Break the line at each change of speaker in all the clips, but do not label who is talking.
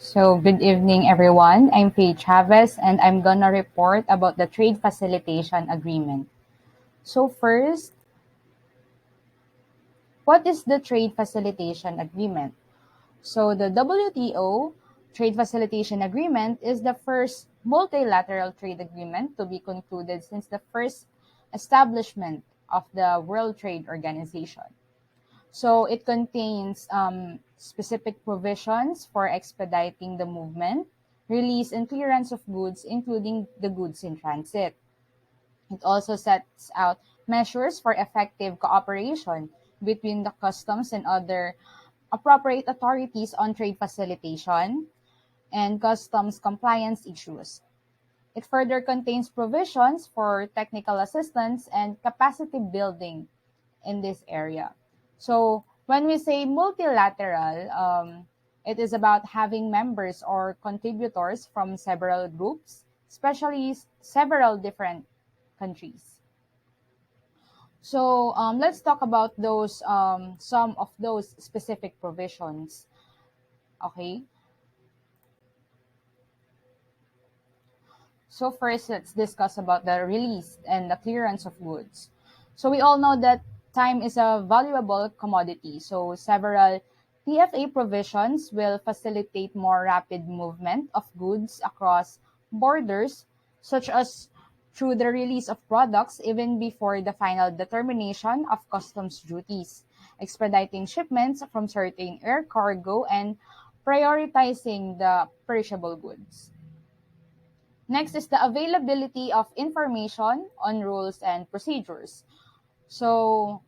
So, good evening, everyone. I'm Faye Chavez, and I'm gonna report about the Trade Facilitation Agreement. So, first, what is the Trade Facilitation Agreement? So, the WTO Trade Facilitation Agreement is the first multilateral trade agreement to be concluded since the first establishment of the World Trade Organization. So it contains specific provisions for expediting the movement, release, and clearance of goods, including the goods in transit. It also sets out measures for effective cooperation between the customs and other appropriate authorities on trade facilitation and customs compliance issues. It further contains provisions for technical assistance and capacity building in this area. So when we say multilateral, it is about having members or contributors from several groups, especially several different countries. So let's talk about those some of those specific provisions. Okay. So first, let's discuss about the release and the clearance of goods. So we all know that time is a valuable commodity. So several TFA provisions will facilitate more rapid movement of goods across borders, such as through the release of products even before the final determination of customs duties, expediting shipments from certain air cargo, and prioritizing the perishable goods. Next is the availability of information on rules and procedures. So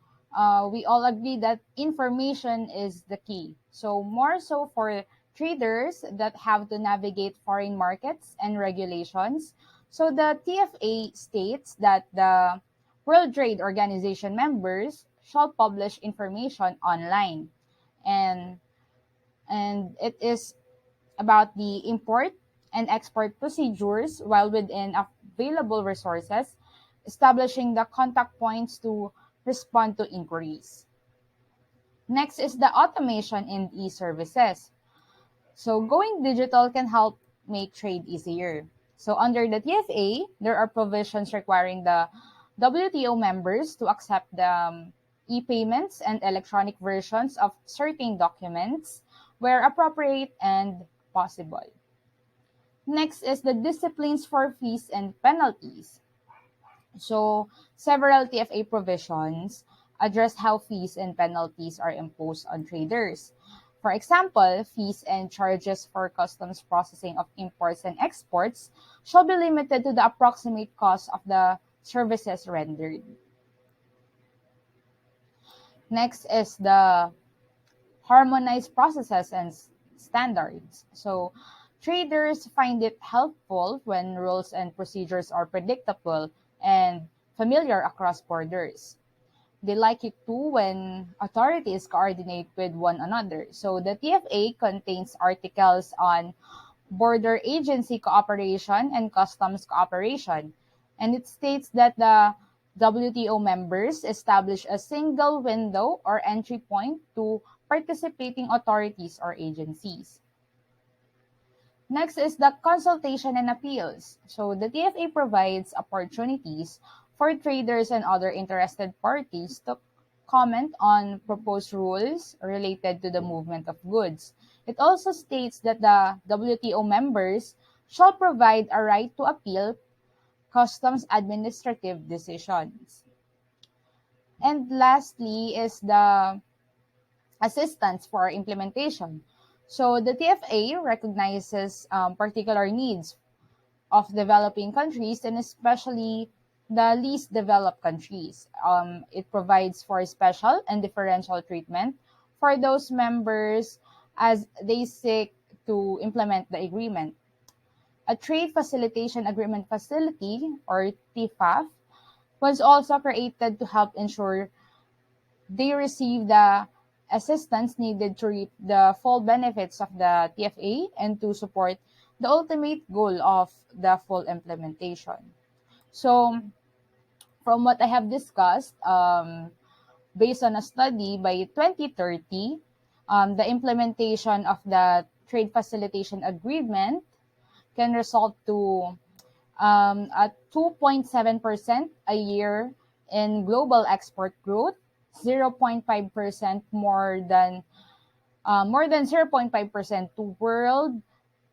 we all agree that information is the key. So more so for traders that have to navigate foreign markets and regulations. So the TFA states that the World Trade Organization members shall publish information online. And it is about the import and export procedures while within available resources, establishing the contact points to respond to inquiries. Next is the automation in e-services. So going digital can help make trade easier. So under the TFA, there are provisions requiring the WTO members to accept the e-payments and electronic versions of certain documents where appropriate and possible. Next is the disciplines for fees and penalties. So several TFA provisions address how fees and penalties are imposed on traders. For example, fees and charges for customs processing of imports and exports shall be limited to the approximate cost of the services rendered. Next is the harmonized processes and standards. So traders find it helpful when rules and procedures are predictable and familiar across borders. They like it too when authorities coordinate with one another. So the TFA contains articles on border agency cooperation and customs cooperation. And it states that the WTO members establish a single window or entry point to participating authorities or agencies. Next is the consultation and appeals. So the TFA provides opportunities for traders and other interested parties to comment on proposed rules related to the movement of goods. It also states that the WTO members shall provide a right to appeal customs administrative decisions. And lastly is the assistance for implementation. So the TFA recognizes particular needs of developing countries and especially the least developed countries. It provides for special and differential treatment for those members as they seek to implement the agreement. A Trade Facilitation Agreement Facility, or TFAF, was also created to help ensure they receive the assistance needed to reap the full benefits of the TFA and to support the ultimate goal of the full implementation. So, from what I have discussed, based on a study by 2030, the implementation of the trade facilitation agreement can result to at 2.7% a year in global export growth, 0.5% more than 0.5% to world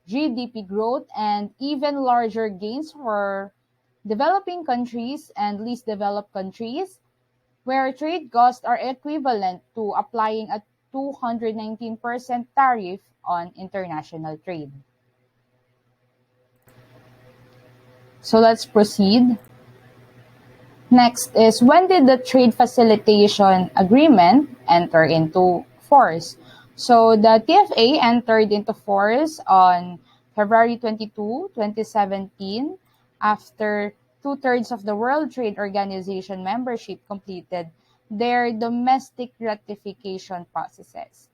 GDP growth, and even larger gains for developing countries and least developed countries, where trade costs are equivalent to applying a 219% tariff on international trade. So let's proceed. Next is, when did the Trade Facilitation Agreement enter into force? So the TFA entered into force on February 22, 2017, after two-thirds of the World Trade Organization membership completed their domestic ratification processes.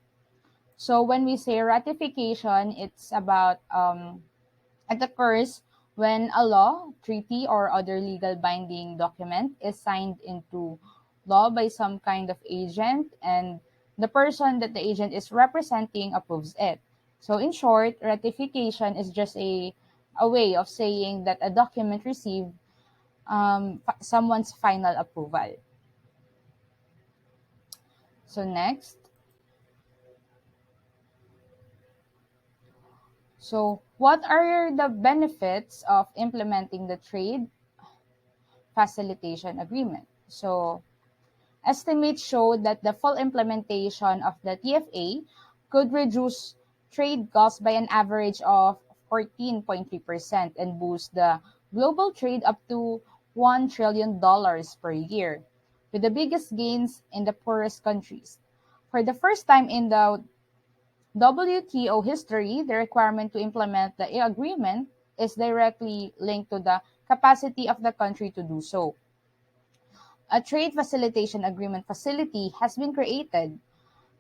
So when we say ratification, it's about it occurs when a law, treaty, or other legal binding document is signed into law by some kind of agent, and the person that the agent is representing approves it. So in short, ratification is just a way of saying that a document received someone's final approval. So next. So what are the benefits of implementing the Trade Facilitation Agreement? So estimates show that the full implementation of the TFA could reduce trade costs by an average of 14.3% and boost the global trade up to $1 trillion per year, with the biggest gains in the poorest countries. For the first time in the WTO history, the requirement to implement the agreement is directly linked to the capacity of the country to do so. A trade facilitation agreement facility has been created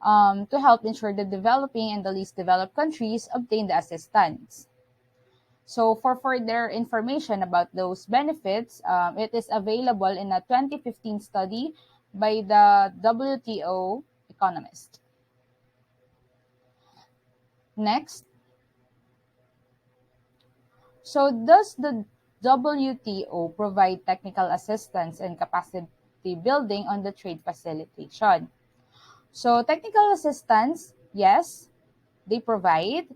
to help ensure the developing and the least developed countries obtain the assistance. So for further information about those benefits, it is available in a 2015 study by the WTO economist. Next. So does the WTO provide technical assistance and capacity building on the trade facilitation? So technical assistance, yes, they provide.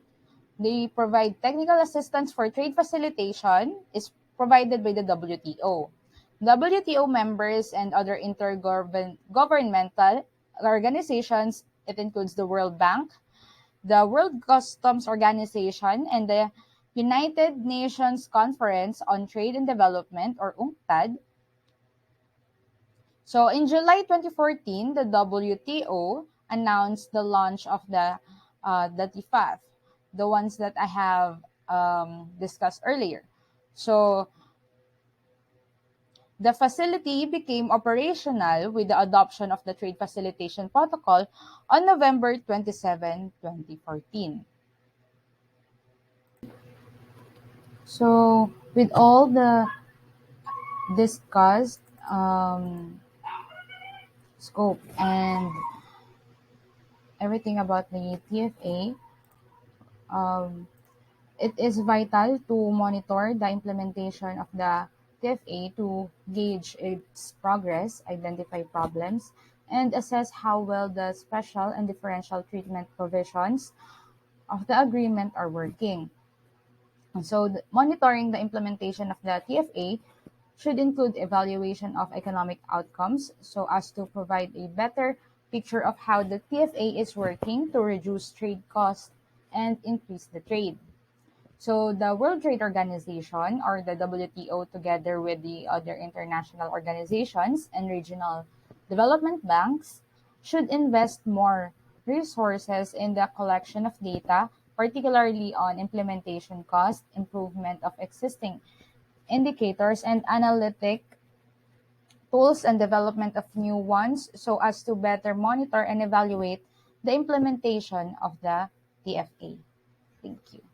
They provide technical assistance for trade facilitation is provided by the WTO. WTO members and other intergovernmental organizations, it includes the World Bank, the World Customs Organization, and the United Nations Conference on Trade and Development, or UNCTAD. So in July 2014, the WTO announced the launch of the TIFAF, the ones that I have discussed earlier. So the facility became operational with the adoption of the Trade Facilitation Protocol on November 27, 2014. So with all the discussed scope and everything about the TFA, it is vital to monitor the implementation of the TFA to gauge its progress, identify problems, and assess how well the special and differential treatment provisions of the agreement are working. So monitoring the implementation of the TFA should include evaluation of economic outcomes so as to provide a better picture of how the TFA is working to reduce trade costs and increase the trade. So the World Trade Organization, or the WTO, together with the other international organizations and regional development banks, should invest more resources in the collection of data, particularly on implementation cost, improvement of existing indicators, and analytic tools and development of new ones so as to better monitor and evaluate the implementation of the TFA. Thank you.